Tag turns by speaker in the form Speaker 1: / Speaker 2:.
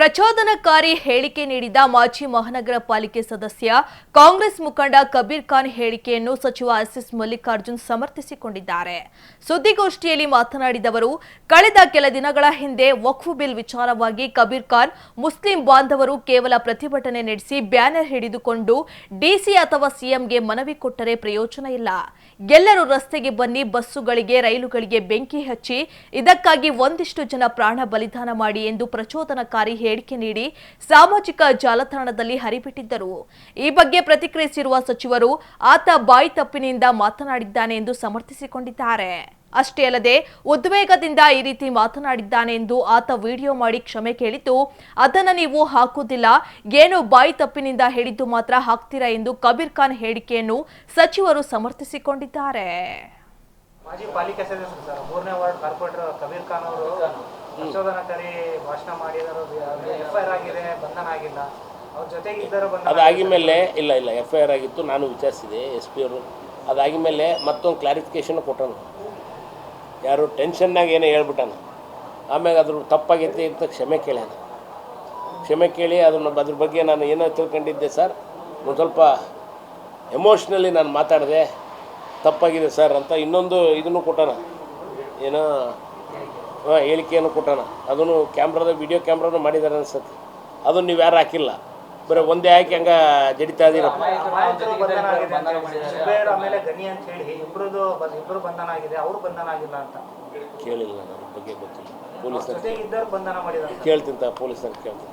Speaker 1: ಪ್ರಚೋದನಕಾರಿ ಹೇಳಿಕೆ ನೀಡಿದ ಮಾಜಿ ಮಹಾನಗರ ಪಾಲಿಕೆ ಸದಸ್ಯ ಕಾಂಗ್ರೆಸ್ ಮುಖಂಡ ಕಬೀರ್ ಖಾನ್ ಹೇಳಿಕೆಯನ್ನು ಸಚಿವ ಎಸ್ಎಸ್ ಮಲ್ಲಿಕಾರ್ಜುನ್ ಸಮರ್ಥಿಸಿಕೊಂಡಿದ್ದಾರೆ. ಸುದ್ದಿಗೋಷ್ಠಿಯಲ್ಲಿ ಮಾತನಾಡಿದ ಅವರು, ಕಳೆದ ಕೆಲ ದಿನಗಳ ಹಿಂದೆ ವಕ್ಫ್ ಬಿಲ್ ವಿಚಾರವಾಗಿ ಕಬೀರ್ ಖಾನ್ ಮುಸ್ಲಿಂ ಬಾಂಧವರು ಕೇವಲ ಪ್ರತಿಭಟನೆ ನಡೆಸಿ ಬ್ಯಾನರ್ ಹಿಡಿದುಕೊಂಡು ಡಿಸಿ ಅಥವಾ ಸಿಎಂಗೆ ಮನವಿ ಕೊಟ್ಟರೆ ಪ್ರಯೋಜನ ಇಲ್ಲ. ಎಲ್ಲರೂ ರಸ್ತೆಗೆ ಬನ್ನಿ, ಬಸ್ಸುಗಳಿಗೆ ರೈಲುಗಳಿಗೆ ಬೆಂಕಿ ಹಚ್ಚಿ ಇದಕ್ಕಾಗಿ ಒಂದಿಷ್ಟು ಜನ ಪ್ರಾಣ ಬಲಿದಾನ ಮಾಡಿ ಎಂದು ಪ್ರಚೋದನಕಾರಿ ಹೇಳಿಕೆ ನೀಡಿ ಸಾಮಾಜಿಕ ಜಾಲತಾಣದಲ್ಲಿ ಹರಿಬಿಟ್ಟಿದ್ದರು. ಈ ಬಗ್ಗೆ ಪ್ರತಿಕ್ರಿಯಿಸಿರುವ ಸಚಿವರು, ಆತ ಬಾಯಿ ತಪ್ಪಿನಿಂದ ಮಾತನಾಡಿದ್ದಾನೆ ಎಂದು ಸಮರ್ಥಿಸಿಕೊಂಡಿದ್ದಾರೆ. ಅಷ್ಟೇ ಅಲ್ಲದೆ ಉದ್ವೇಗದಿಂದ ಈ ರೀತಿ ಮಾತನಾಡಿದ್ದಾನೆ ಎಂದು ಆತ ವಿಡಿಯೋ ಮಾಡಿ ಕ್ಷಮೆ ಕೇಳಿದ್ದು, ಅದನ್ನು ನೀವು ಹಾಕುವುದಿಲ್ಲ, ಏನು ಬಾಯಿ ತಪ್ಪಿನಿಂದ ಹೇಳಿದ್ದು ಮಾತ್ರ ಹಾಕ್ತೀರಾ ಎಂದು ಕಬೀರ್ ಖಾನ್ ಹೇಳಿಕೆಯನ್ನು ಸಚಿವರು ಸಮರ್ಥಿಸಿಕೊಂಡಿದ್ದಾರೆ.
Speaker 2: ಮಾಜಿ ಪಾಲಿಕೆ ಸದಸ್ಯರು ಸರ್, 3ನೇ ವಾರ್ಡ್ ಕಾರ್ಪೊರೇಟರ್ ಕಬೀರ್ ಖಾನ್ ಅವರು ಪ್ರಚೋದನಕಾರಿ ಭಾಷಣ ಮಾಡಿದರು. ಎಫ್ಐಆರ್ ಆಗಿದೆ, ಬಂಧನ ಆಗಿಲ್ಲ. ಅವ್ರ ಜೊತೆಗೆ ಇದ್ದರು,
Speaker 3: ಅದಾಗಿಮೇಲೆ ಇಲ್ಲ ಎಫ್ಐಆರ್ ಆಗಿತ್ತು. ನಾನು ವಿಚಾರಿಸಿದೆ SP ಅವರು. ಅದಾಗಿಮೇಲೆ ಮತ್ತೊಂದು ಕ್ಲಾರಿಫಿಕೇಶನ್ ಕೊಟ್ಟನು. ಯಾರು ಟೆನ್ಷನ್ನಾಗ ಏನೋ ಹೇಳ್ಬಿಟ್ಟಾನ. ಆಮ್ಯಾಗ ಅದ್ರ ತಪ್ಪಾಗೈತಿ ಅಂತ ಕ್ಷಮೆ ಕೇಳಿ ಅದ್ರ ಬಗ್ಗೆ ನಾನು ಏನೋ ತಿಳ್ಕೊಂಡಿದ್ದೆ ಸರ್, ಒಂದು ಸ್ವಲ್ಪ ಎಮೋಷ್ನಲಿ ನಾನು ಮಾತಾಡಿದೆ, ತಪ್ಪಾಗಿದೆ ಸರ್ ಅಂತ ಇನ್ನೊಂದು ಇದನ್ನು ಕೊಟ್ಟಾನ, ಏನೋ ಹೇಳಿಕೆಯನ್ನು ಕೊಟ್ಟಾನ. ಅದನ್ನು ವಿಡಿಯೋ ಕ್ಯಾಮ್ರಾನು ಮಾಡಿದ್ದಾರೆ ಅನ್ಸುತ್ತೆ. ಅದನ್ನು ನೀವು ಯಾರು ಹಾಕಿಲ್ಲ, ಬರೀ ಒಂದೇ ಹಾಕಿ ಹಂಗೆ ಜಡಿತಾ ಇದ್ದೀರಪ್ಪ. ಕೇಳಿಲ್ಲ, ನನ್ನ ಬಗ್ಗೆ ಗೊತ್ತಿಲ್ಲ. ಪೊಲೀಸರು ಕೇಳ್ತೀನಿ, ಪೊಲೀಸರಿಗೆ ಕೇಳ್ತೀನಿ.